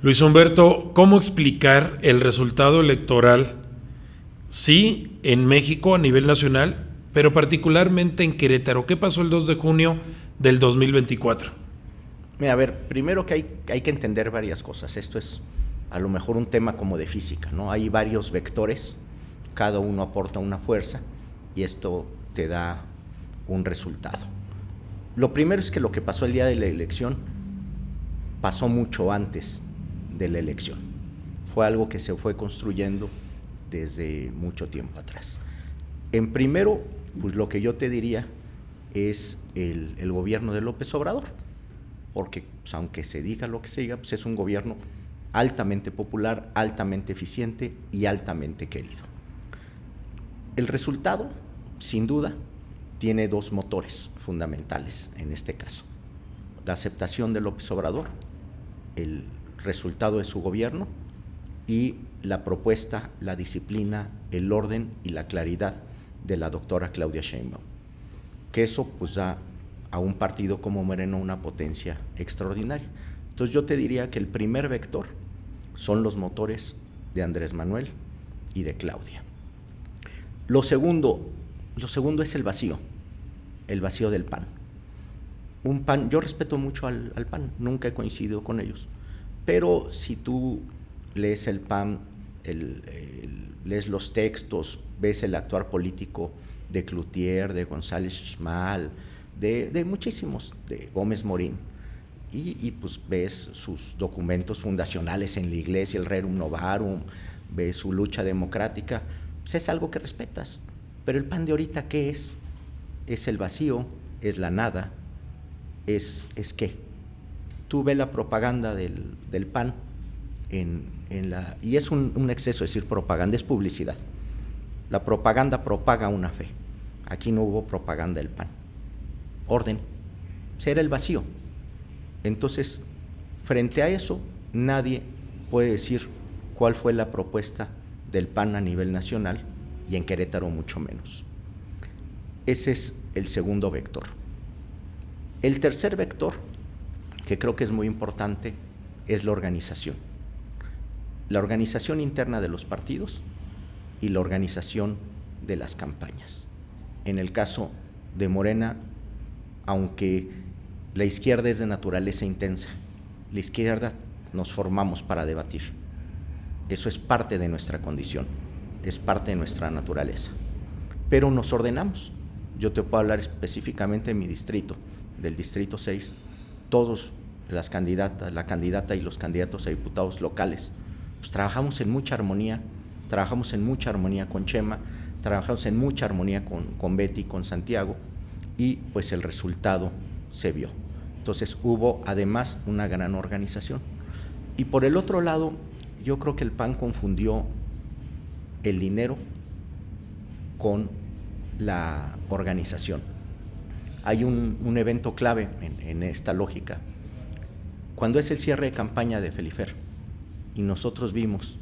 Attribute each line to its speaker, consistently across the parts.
Speaker 1: Luis Humberto, ¿cómo explicar el resultado electoral, sí, en México a nivel nacional, pero particularmente en Querétaro? ¿Qué pasó el 2 de junio del 2024?
Speaker 2: Mira, a ver, primero que hay que entender varias cosas. Esto es a lo mejor un tema como de física, ¿no? Hay varios vectores, cada uno aporta una fuerza y esto te da un resultado. Lo primero es que lo que pasó el día de la elección pasó mucho antes de la elección. Fue algo que se fue construyendo desde mucho tiempo atrás. En primero, pues lo que yo te diría es el gobierno de López Obrador, porque pues, aunque se diga lo que se diga, pues es un gobierno altamente popular, altamente eficiente y altamente querido. El resultado, sin duda, tiene dos motores fundamentales en este caso: la aceptación de López Obrador, el resultado de su gobierno, y la propuesta, la disciplina, el orden y la claridad de la doctora Claudia Sheinbaum, que eso pues da a un partido como Morena una potencia extraordinaria. Entonces yo te diría que el primer vector son los motores de Andrés Manuel y de Claudia. Lo segundo es el vacío del PAN. Un PAN, yo respeto mucho al PAN, nunca he coincidido con ellos, pero si tú lees el PAN, lees los textos, ves el actuar político de Cloutier, de González Xmal, de muchísimos, de Gómez Morín, y pues ves sus documentos fundacionales en la Iglesia, el Rerum Novarum, ves su lucha democrática, pues es algo que respetas. Pero el PAN de ahorita, ¿qué es? Es el vacío, es la nada, es ¿qué? Tú ves la propaganda del PAN y es un exceso decir propaganda, es publicidad. La propaganda propaga una fe. Aquí no hubo propaganda del PAN. Orden, era el vacío. Entonces, frente a eso, nadie puede decir cuál fue la propuesta del PAN a nivel nacional, y en Querétaro mucho menos. Ese es el segundo vector. El tercer vector, que creo que es muy importante, es la organización. La organización interna de los partidos y la organización de las campañas. En el caso de Morena, aunque la izquierda es de naturaleza intensa, la izquierda nos formamos para debatir. Eso es parte de nuestra condición, es parte de nuestra naturaleza. Pero nos ordenamos. Yo te puedo hablar específicamente de mi distrito, del distrito 6, todos las candidatas, la candidata y los candidatos a diputados locales, pues trabajamos en mucha armonía, trabajamos en mucha armonía con Chema, trabajamos en mucha armonía con Betty, con Santiago, y pues el resultado se vio. Entonces hubo además una gran organización. Y por el otro lado, yo creo que el PAN confundió el dinero con la organización. Hay un evento clave en esta lógica. Cuando es el cierre de campaña de Felifer y nosotros vimos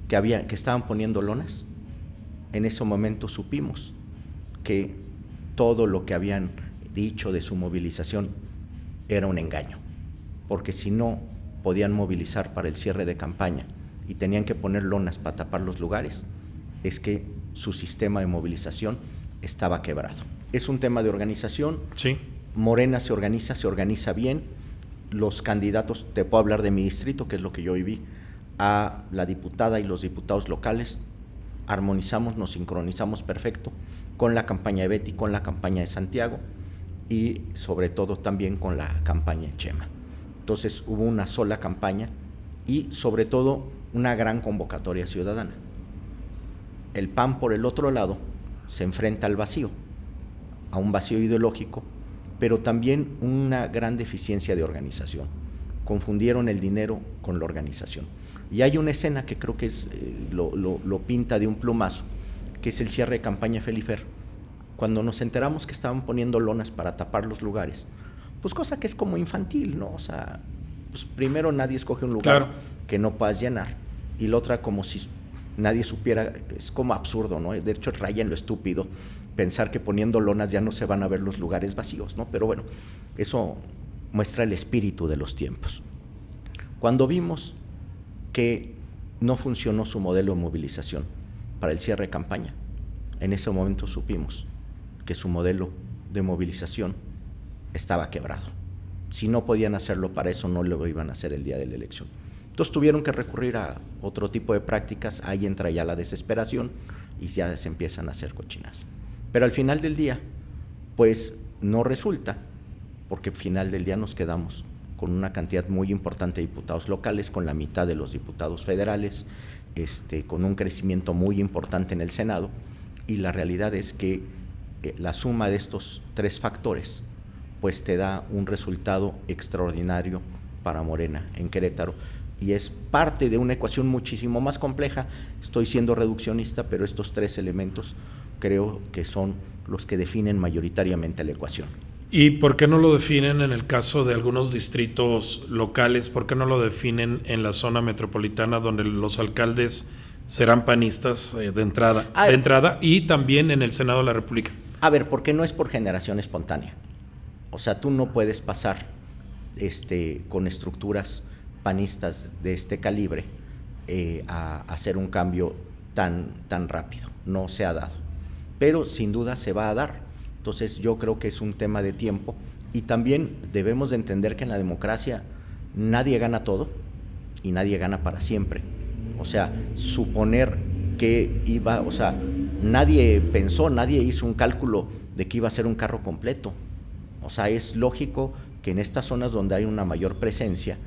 Speaker 2: que estaban poniendo lonas, en ese momento supimos que todo lo que habían dicho de su movilización era un engaño, porque si no podían movilizar para el cierre de campaña y tenían que poner lonas para tapar los lugares, es que su sistema de movilización estaba quebrado. Es un tema de organización.
Speaker 1: Sí.
Speaker 2: Morena se organiza bien. Los candidatos, te puedo hablar de mi distrito, que es lo que yo viví, a la diputada y los diputados locales, armonizamos, nos sincronizamos perfecto con la campaña de Betty, con la campaña de Santiago y sobre todo también con la campaña de Chema. Entonces hubo una sola campaña y sobre todo una gran convocatoria ciudadana. El PAN, por el otro lado, se enfrenta al vacío, a un vacío ideológico, pero también una gran deficiencia de organización. Confundieron el dinero con la organización. Y hay una escena que creo que lo pinta de un plumazo, que es el cierre de campaña Felifer. Cuando nos enteramos que estaban poniendo lonas para tapar los lugares, pues cosa que es como infantil, ¿no? O sea, pues primero nadie escoge un lugar
Speaker 1: Claro.
Speaker 2: que no puedas llenar, y la otra como si nadie supiera, es como absurdo, ¿no? De hecho raya en lo estúpido pensar que poniendo lonas ya no se van a ver los lugares vacíos, ¿no? Pero bueno, eso muestra el espíritu de los tiempos. Cuando vimos que no funcionó su modelo de movilización para el cierre de campaña. En ese momento supimos que su modelo de movilización estaba quebrado. Si no podían hacerlo para eso, no lo iban a hacer el día de la elección. Entonces tuvieron que recurrir a otro tipo de prácticas, ahí entra ya la desesperación y ya se empiezan a hacer cochinadas. Pero al final del día, pues no resulta, porque al final del día nos quedamos con una cantidad muy importante de diputados locales, con la mitad de los diputados federales, con un crecimiento muy importante en el Senado, y la realidad es que la suma de estos tres factores pues te da un resultado extraordinario para Morena en Querétaro, y es parte de una ecuación muchísimo más compleja. Estoy siendo reduccionista, pero estos tres elementos creo que son los que definen mayoritariamente la ecuación.
Speaker 1: ¿Y por qué no lo definen en el caso de algunos distritos locales? ¿Por qué no lo definen en la zona metropolitana, donde los alcaldes serán panistas de entrada, y también en el Senado de la República?
Speaker 2: A ver, porque no es por generación espontánea. O sea, tú no puedes pasar con estructuras panistas de este calibre a hacer un cambio tan rápido. No se ha dado, pero sin duda se va a dar. Entonces yo creo que es un tema de tiempo, y también debemos de entender que en la democracia nadie gana todo y nadie gana para siempre. O sea, suponer que nadie pensó, nadie hizo un cálculo de que iba a ser un carro completo. O sea, es lógico que en estas zonas donde hay una mayor presencia,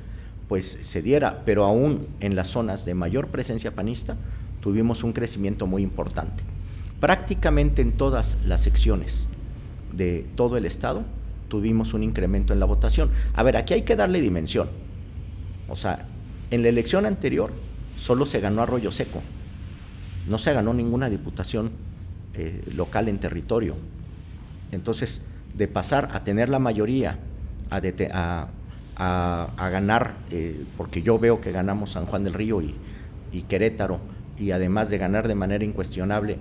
Speaker 2: pues se diera, pero aún en las zonas de mayor presencia panista tuvimos un crecimiento muy importante. Prácticamente en todas las secciones de todo el estado tuvimos un incremento en la votación. A ver, aquí hay que darle dimensión. O sea, en la elección anterior solo se ganó Arroyo Seco, no se ganó ninguna diputación local en territorio. Entonces, de pasar a tener la mayoría a ganar, porque yo veo que ganamos San Juan del Río y Querétaro, y además de ganar de manera incuestionable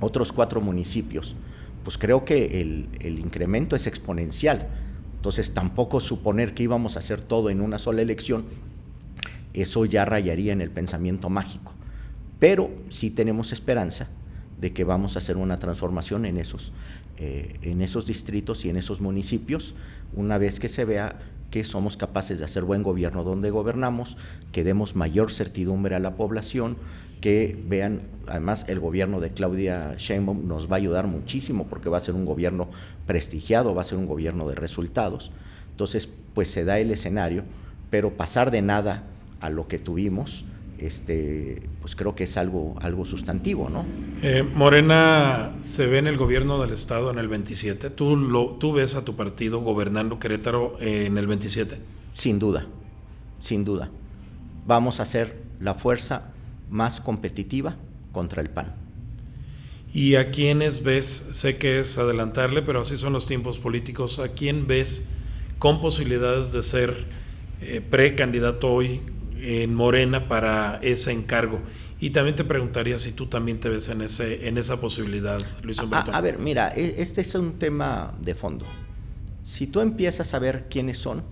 Speaker 2: otros 4 municipios, pues creo que el incremento es exponencial. Entonces tampoco suponer que íbamos a hacer todo en una sola elección, eso ya rayaría en el pensamiento mágico. Pero sí tenemos esperanza de que vamos a hacer una transformación en esos distritos y en esos municipios, una vez que se vea que somos capaces de hacer buen gobierno donde gobernamos, que demos mayor certidumbre a la población, que vean, además el gobierno de Claudia Sheinbaum nos va a ayudar muchísimo, porque va a ser un gobierno prestigiado, va a ser un gobierno de resultados. Entonces, pues se da el escenario, pero pasar de nada a lo que tuvimos, pues creo que es algo sustantivo, ¿no?
Speaker 1: Morena se ve en el gobierno del estado en el 27. ¿Tú ves a tu partido gobernando Querétaro en el 27?
Speaker 2: Sin duda, sin duda. Vamos a ser la fuerza más competitiva contra el PAN.
Speaker 1: ¿Y a quiénes ves? Sé que es adelantarle, pero así son los tiempos políticos. ¿A quién ves con posibilidades de ser precandidato hoy en Morena para ese encargo? Y también te preguntaría si tú también te ves en esa posibilidad, Luis Humberto.
Speaker 2: A ver, mira, este es un tema de fondo. Si tú empiezas a ver quiénes son,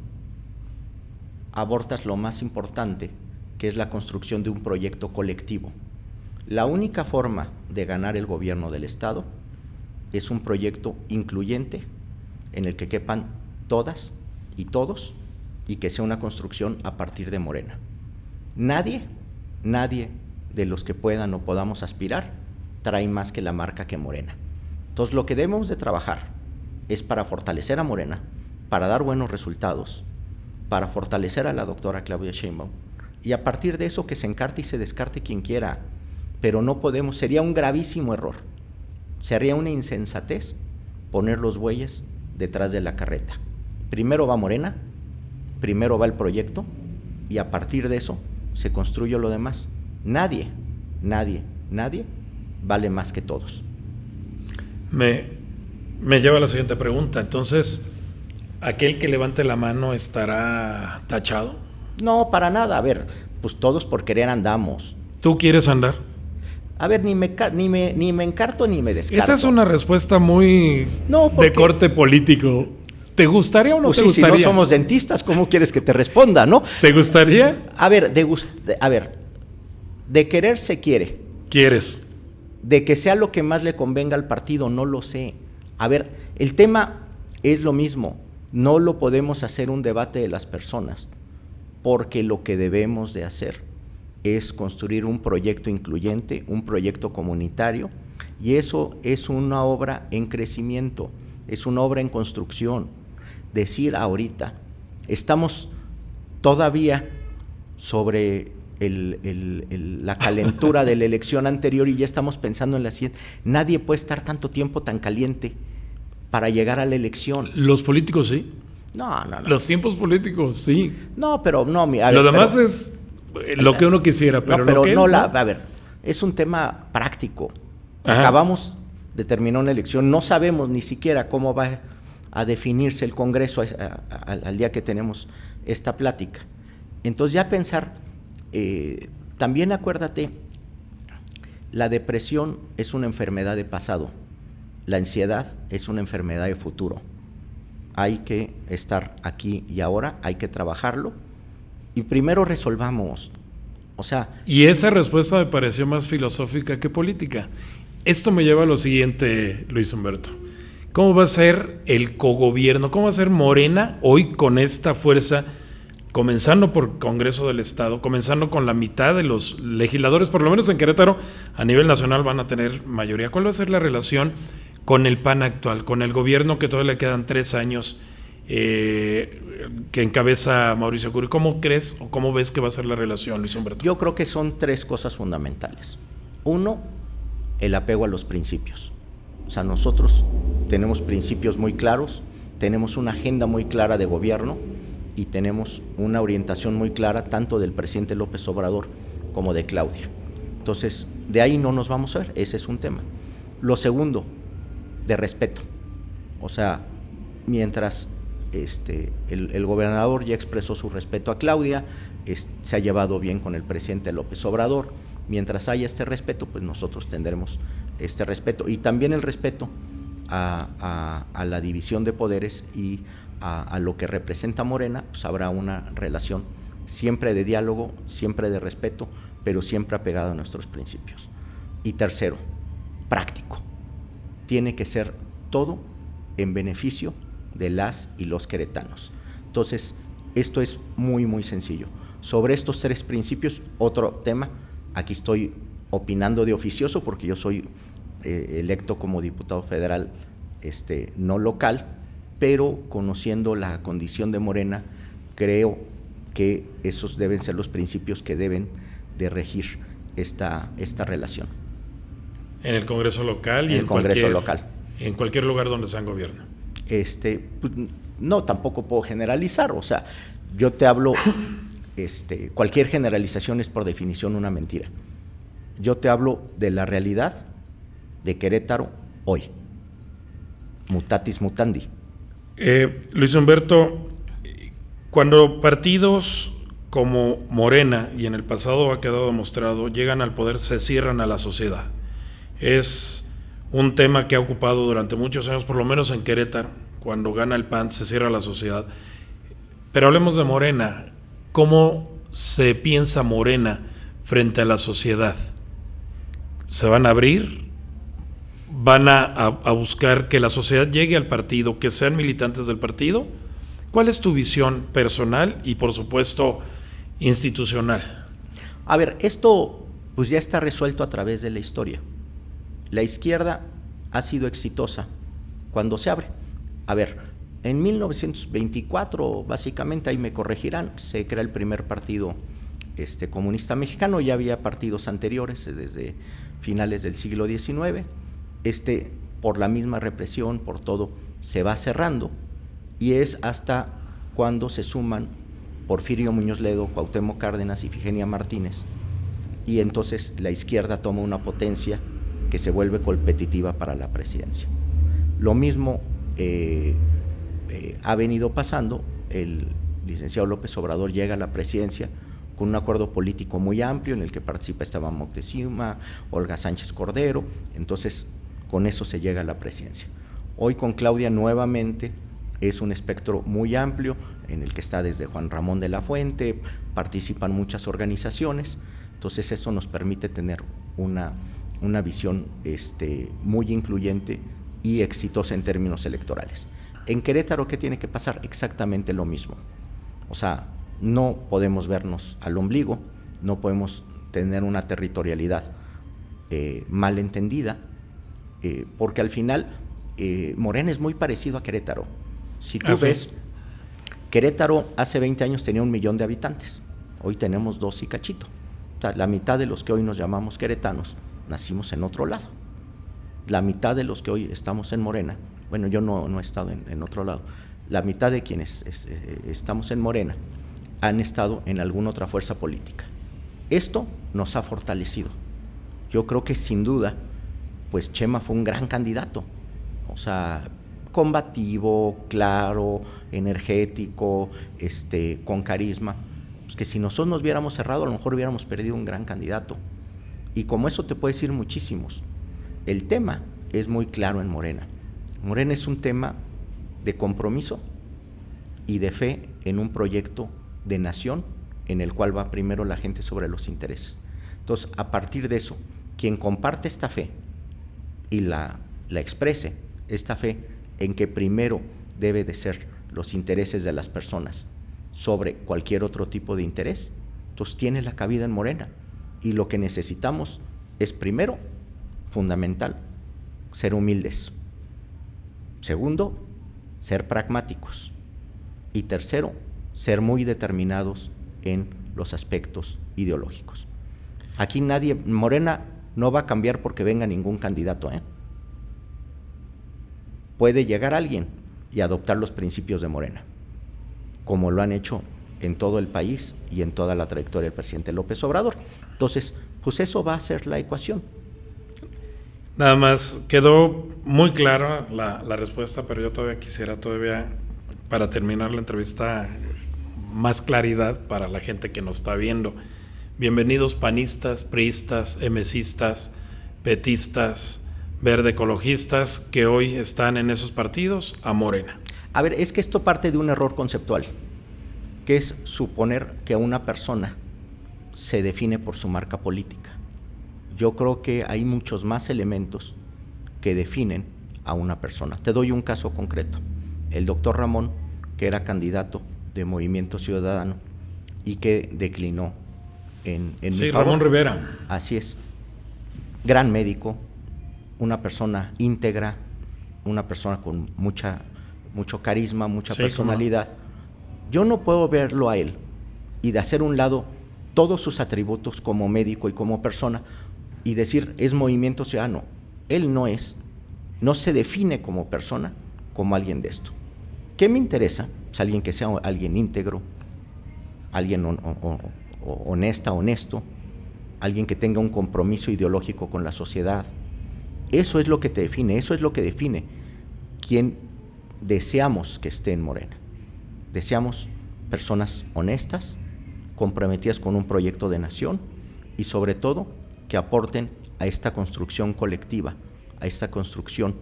Speaker 2: abortas lo más importante, que es la construcción de un proyecto colectivo. La única forma de ganar el gobierno del estado es un proyecto incluyente en el que quepan todas y todos, y que sea una construcción a partir de Morena. Nadie de los que puedan o podamos aspirar trae más que la marca que Morena. Entonces, lo que debemos de trabajar es para fortalecer a Morena, para dar buenos resultados, para fortalecer a la doctora Claudia Sheinbaum, y a partir de eso que se encarte y se descarte quien quiera, pero no podemos, sería un gravísimo error, sería una insensatez poner los bueyes detrás de la carreta. Primero va Morena, primero va el proyecto, y a partir de eso se construye lo demás. Nadie vale más que todos.
Speaker 1: Me lleva a la siguiente pregunta. Entonces, ¿aquel que levante la mano estará tachado?
Speaker 2: No, para nada. A ver, pues todos por querer andamos.
Speaker 1: ¿Tú quieres andar?
Speaker 2: A ver, ni me encarto ni me descarto.
Speaker 1: Esa es una respuesta muy de corte político. ¿Te gustaría o no
Speaker 2: Pues
Speaker 1: te
Speaker 2: sí, si
Speaker 1: gustaría?
Speaker 2: no somos dentistas, ¿cómo quieres que te responda, no?
Speaker 1: ¿Te gustaría?
Speaker 2: A ver, de querer se quiere.
Speaker 1: ¿Quieres?
Speaker 2: De que sea lo que más le convenga al partido, no lo sé. A ver, el tema es lo mismo. No lo podemos hacer un debate de las personas, porque lo que debemos de hacer es construir un proyecto incluyente, un proyecto comunitario, y eso es una obra en crecimiento, es una obra en construcción. Decir ahorita, estamos todavía sobre la calentura de la elección anterior y ya estamos pensando en la siguiente. Nadie puede estar tanto tiempo tan caliente para llegar a la elección.
Speaker 1: Los políticos sí.
Speaker 2: No.
Speaker 1: Los tiempos políticos sí.
Speaker 2: No, pero no,
Speaker 1: lo demás es lo que uno quisiera, pero lo que es, ¿no?
Speaker 2: A ver, es un tema práctico.
Speaker 1: Ajá.
Speaker 2: Acabamos de terminar una elección, no sabemos ni siquiera cómo va a definirse el Congreso al día que tenemos esta plática. Entonces ya pensar, también acuérdate, la depresión es una enfermedad de pasado, la ansiedad es una enfermedad de futuro. Hay que estar aquí y ahora, hay que trabajarlo y primero resolvamos. O sea,
Speaker 1: y esa respuesta me pareció más filosófica que política. Esto me lleva a lo siguiente, Luis Humberto. ¿Cómo va a ser el cogobierno? ¿Cómo va a ser Morena hoy con esta fuerza, comenzando por Congreso del Estado, comenzando con la mitad de los legisladores, por lo menos en Querétaro, a nivel nacional van a tener mayoría? ¿Cuál va a ser la relación con el PAN actual, con el gobierno que todavía le quedan 3 años, que encabeza Mauricio Curi? ¿Cómo crees o cómo ves que va a ser la relación, Luis Humberto?
Speaker 2: Yo creo que son 3 cosas fundamentales. Uno, el apego a los principios. O sea, nosotros tenemos principios muy claros, tenemos una agenda muy clara de gobierno y tenemos una orientación muy clara tanto del presidente López Obrador como de Claudia. Entonces, de ahí no nos vamos a ver, ese es un tema. Lo segundo, de respeto. O sea, mientras el gobernador ya expresó su respeto a Claudia, se ha llevado bien con el presidente López Obrador, mientras haya este respeto, pues nosotros tendremos este respeto y también el respeto a la división de poderes y a lo que representa Morena. Pues habrá una relación siempre de diálogo, siempre de respeto, pero siempre apegado a nuestros principios. Y tercero, práctico. Tiene que ser todo en beneficio de las y los queretanos. Entonces, esto es muy, muy sencillo. Sobre estos 3 principios, otro tema, aquí estoy opinando de oficioso porque yo soy electo como diputado federal no local, pero conociendo la condición de Morena, creo que esos deben ser los principios que deben de regir esta relación.
Speaker 1: En el Congreso local y
Speaker 2: en el Congreso local.
Speaker 1: En cualquier lugar donde sean gobierno.
Speaker 2: Pues, no, tampoco puedo generalizar, o sea, yo te hablo, cualquier generalización es por definición una mentira. Yo te hablo de la realidad de Querétaro hoy. Mutatis mutandi.
Speaker 1: Luis Humberto, cuando partidos como Morena, y en el pasado ha quedado demostrado, llegan al poder, se cierran a la sociedad. Es un tema que ha ocupado durante muchos años, por lo menos en Querétaro. Cuando gana el PAN se cierra la sociedad. Pero hablemos de Morena. ¿Cómo se piensa Morena frente a la sociedad? ¿Se van a abrir? ¿Van a buscar que la sociedad llegue al partido, que sean militantes del partido? ¿Cuál es tu visión personal y, por supuesto, institucional?
Speaker 2: A ver, esto pues ya está resuelto a través de la historia. La izquierda ha sido exitosa cuando se abre. A ver, en 1924, básicamente, ahí me corregirán, se crea el primer partido comunista mexicano. Ya había partidos anteriores desde finales del siglo XIX. Por la misma represión, por todo, se va cerrando y es hasta cuando se suman Porfirio Muñoz Ledo, Cuauhtémoc Cárdenas y Ifigenia Martínez, y entonces la izquierda toma una potencia que se vuelve competitiva para la presidencia. Lo mismo ha venido pasando. El licenciado López Obrador llega a la presidencia con un acuerdo político muy amplio en el que participa Esteban Moctezuma, Olga Sánchez Cordero. Entonces con eso se llega a la presidencia. Hoy con Claudia nuevamente Es un espectro muy amplio en el que está desde Juan Ramón de la Fuente, participan muchas organizaciones, entonces eso nos permite tener una visión muy incluyente y exitosa en términos electorales. En Querétaro, ¿qué tiene que pasar? Exactamente lo mismo. O sea, no podemos vernos al ombligo, no podemos tener una territorialidad mal entendida, porque al final Morena es muy parecido a Querétaro. Si tú ves, Querétaro hace 20 años tenía 1 millón de habitantes, hoy tenemos 2 y cachito. O sea, la mitad de los que hoy nos llamamos queretanos nacimos en otro lado. La mitad de los que hoy estamos en Morena, bueno, yo no he estado en otro lado, la mitad de quienes estamos en Morena han estado en alguna otra fuerza política. Esto nos ha fortalecido. Yo creo que sin duda, pues Chema fue un gran candidato, o sea, combativo, claro, energético, con carisma, pues que si nosotros nos hubiéramos cerrado, a lo mejor hubiéramos perdido un gran candidato. Y como eso te puedo decir muchísimos. El tema es muy claro en Morena. Morena es un tema de compromiso y de fe en un proyecto de nación en el cual va primero la gente sobre los intereses. Entonces, a partir de eso, quien comparte esta fe y la exprese, esta fe en que primero debe de ser los intereses de las personas sobre cualquier otro tipo de interés, entonces tiene la cabida en Morena. Y lo que necesitamos es primero, fundamental, ser humildes. Segundo, ser pragmáticos. Y tercero, ser muy determinados en los aspectos ideológicos. Aquí Morena no va a cambiar porque venga ningún candidato, Puede llegar alguien y adoptar los principios de Morena, como lo han hecho en todo el país y en toda la trayectoria del presidente López Obrador. Entonces, pues eso va a ser la ecuación.
Speaker 1: Nada más, quedó muy clara la respuesta, pero yo todavía quisiera, para terminar la entrevista, más claridad para la gente que nos está viendo. Bienvenidos panistas, priistas, emesistas, petistas, verde ecologistas, que hoy están en esos partidos, a Morena.
Speaker 2: A ver, es que esto parte de un error conceptual, que es suponer que una persona se define por su marca política. Yo creo que hay muchos más elementos que definen a una persona. Te doy un caso concreto. El doctor Ramón, que era candidato de Movimiento Ciudadano y que declinó en mi favor.
Speaker 1: Ramón Rivera.
Speaker 2: Así es. Gran médico, una persona íntegra, una persona con mucho carisma, mucha personalidad. Yo no puedo verlo a él y de hacer un lado todos sus atributos como médico y como persona y decir es Movimiento Ciudadano. Él no se define como persona, como alguien de esto. ¿Qué me interesa? Pues alguien que sea alguien íntegro, alguien honesto, alguien que tenga un compromiso ideológico con la sociedad. Eso es lo que te define, eso es lo que define quién deseamos que esté en Morena. Deseamos personas honestas, comprometidas con un proyecto de nación y sobre todo que aporten a esta construcción colectiva, a esta construcción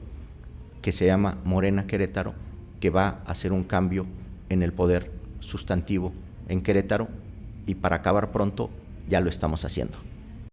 Speaker 2: que se llama Morena Querétaro, que va a hacer un cambio en el poder sustantivo en Querétaro y para acabar pronto ya lo estamos haciendo.